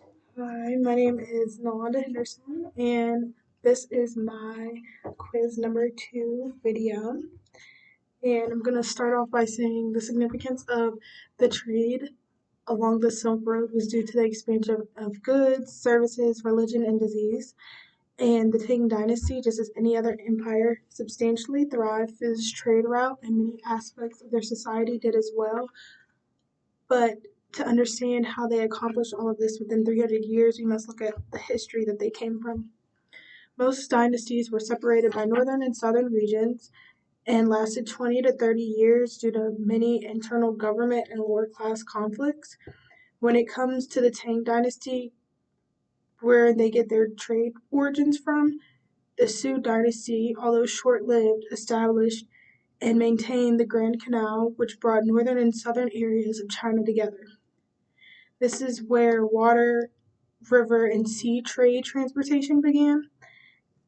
Hi, my name is Nalanda Henderson, and this is my quiz number 2 video. And I'm going to start off by saying the significance of the trade along the Silk Road was due to the expansion of goods, services, religion, and disease. And the Tang Dynasty, just as any other empire, substantially thrived through this trade route, and many aspects of their society did as well. But to understand how they accomplished all of this within 300 years, we must look at the history that they came from. Most dynasties were separated by northern and southern regions and lasted 20 to 30 years due to many internal government and lower class conflicts. When it comes to the Tang Dynasty, where they get their trade origins from, the Sui Dynasty, although short lived, established and maintained the Grand Canal, which brought northern and southern areas of China together. This is where water, river, and sea trade transportation began,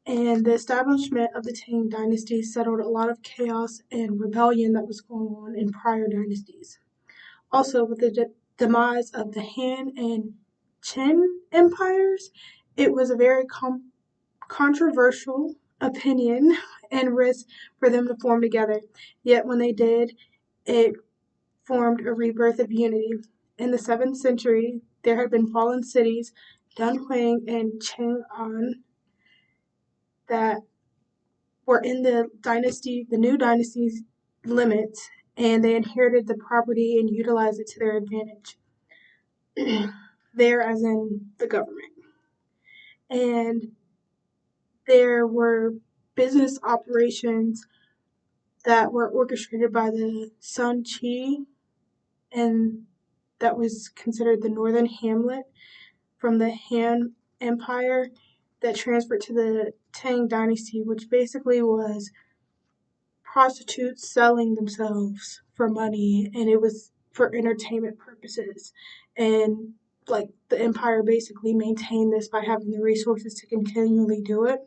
and the establishment of the Tang Dynasty settled a lot of chaos and rebellion that was going on in prior dynasties. Also, with the demise of the Han and Qin empires, it was a very controversial opinion and risk for them to form together. Yet, when they did, it formed a rebirth of unity. In the 7th century, there had been fallen cities, Dunhuang and Chang'an, that were in the new dynasty's limits, and they inherited the property and utilized it to their advantage. There, as in the government. And there were business operations that were orchestrated by the Sun Qi, and that was considered the northern hamlet from the Han Empire that transferred to the Tang Dynasty, which basically was prostitutes selling themselves for money, and it was for entertainment purposes. And like the empire basically maintained this by having the resources to continually do it.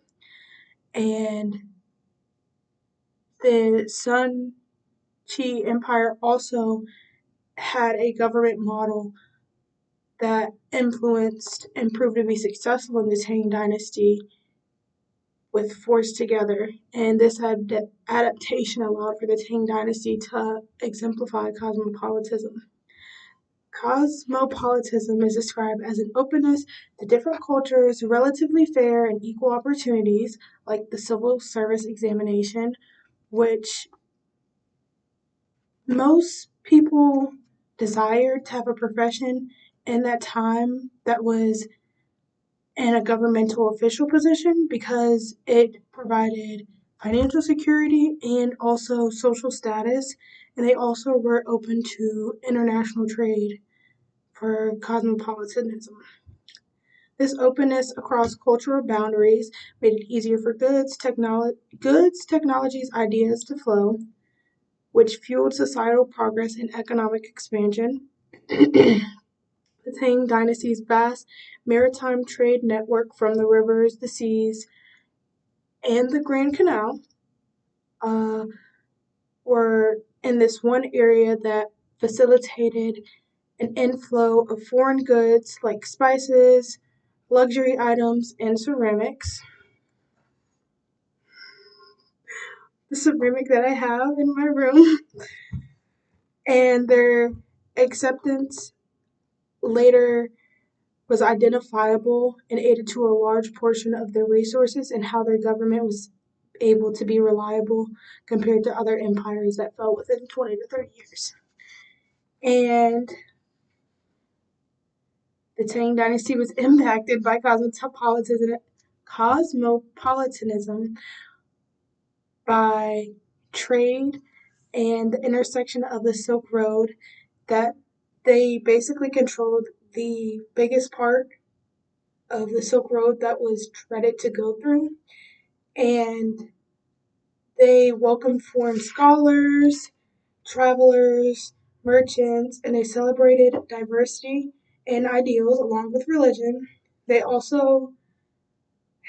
And the Sun Qi Empire also had a government model that influenced and proved to be successful in the Tang Dynasty with forced together, and this adaptation allowed for the Tang Dynasty to exemplify cosmopolitanism. Cosmopolitanism is described as an openness to different cultures, relatively fair and equal opportunities, like the civil service examination, which most people desired to have a profession in that time that was in a governmental official position because it provided financial security and also social status, and they also were open to international trade for cosmopolitanism. This openness across cultural boundaries made it easier for technologies, ideas to flow, which fueled societal progress and economic expansion. The Tang Dynasty's vast maritime trade network from the rivers, the seas, and the Grand Canal uh, were in this one area that facilitated an inflow of foreign goods like spices, luxury items, and ceramics. The ceramic that I have in my room, and their acceptance later was identifiable and aided to a large portion of their resources and how their government was able to be reliable compared to other empires that fell within 20 to 30 years. And the Tang Dynasty was impacted by cosmopolitanism by trade and the intersection of the Silk Road that they basically controlled the biggest part of the Silk Road that was dreaded to go through. And they welcomed foreign scholars, travelers, merchants, and they celebrated diversity and ideals along with religion. They also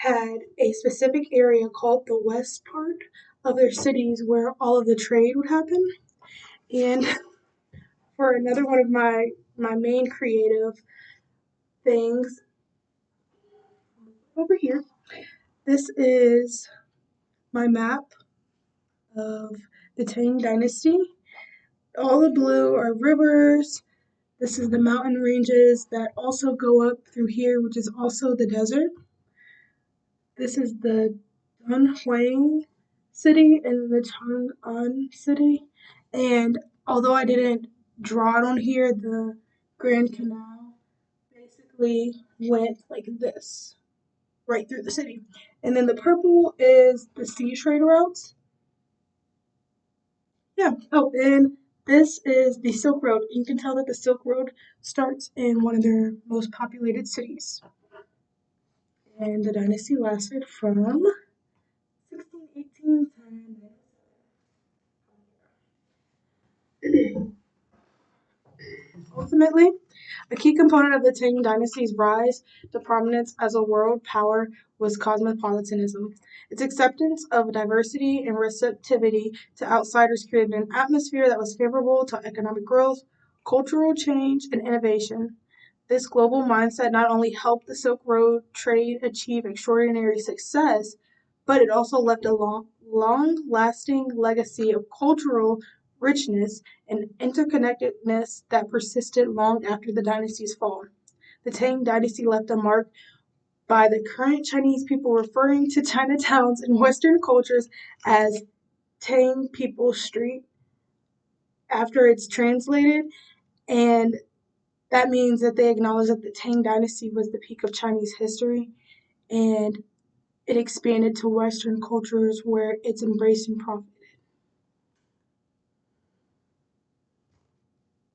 had a specific area called the west part of their cities where all of the trade would happen. And for another one of my main creative things over here. This is my map of the Tang Dynasty. All the blue are rivers. This is the mountain ranges that also go up through here, which is also the desert. This is the Dunhuang city and the Chang'an city. And although I didn't draw it on here, the Grand Canal basically went like this, right through the city. And then the purple is the sea trade routes. Yeah. Oh, and this is the Silk Road. You can tell that the Silk Road starts in one of their most populated cities. And the dynasty lasted from 1618 to ultimately, a key component of the Tang Dynasty's rise to prominence as a world power was cosmopolitanism. Its acceptance of diversity and receptivity to outsiders created an atmosphere that was favorable to economic growth, cultural change, and innovation. This global mindset not only helped the Silk Road trade achieve extraordinary success, but it also left a long-lasting legacy of cultural richness and interconnectedness that persisted long after the dynasty's fall. The Tang Dynasty left a mark by the current Chinese people referring to Chinatowns in Western cultures as Tang People Street after it's translated, and that means that they acknowledge that the Tang Dynasty was the peak of Chinese history and it expanded to Western cultures where it's embraced and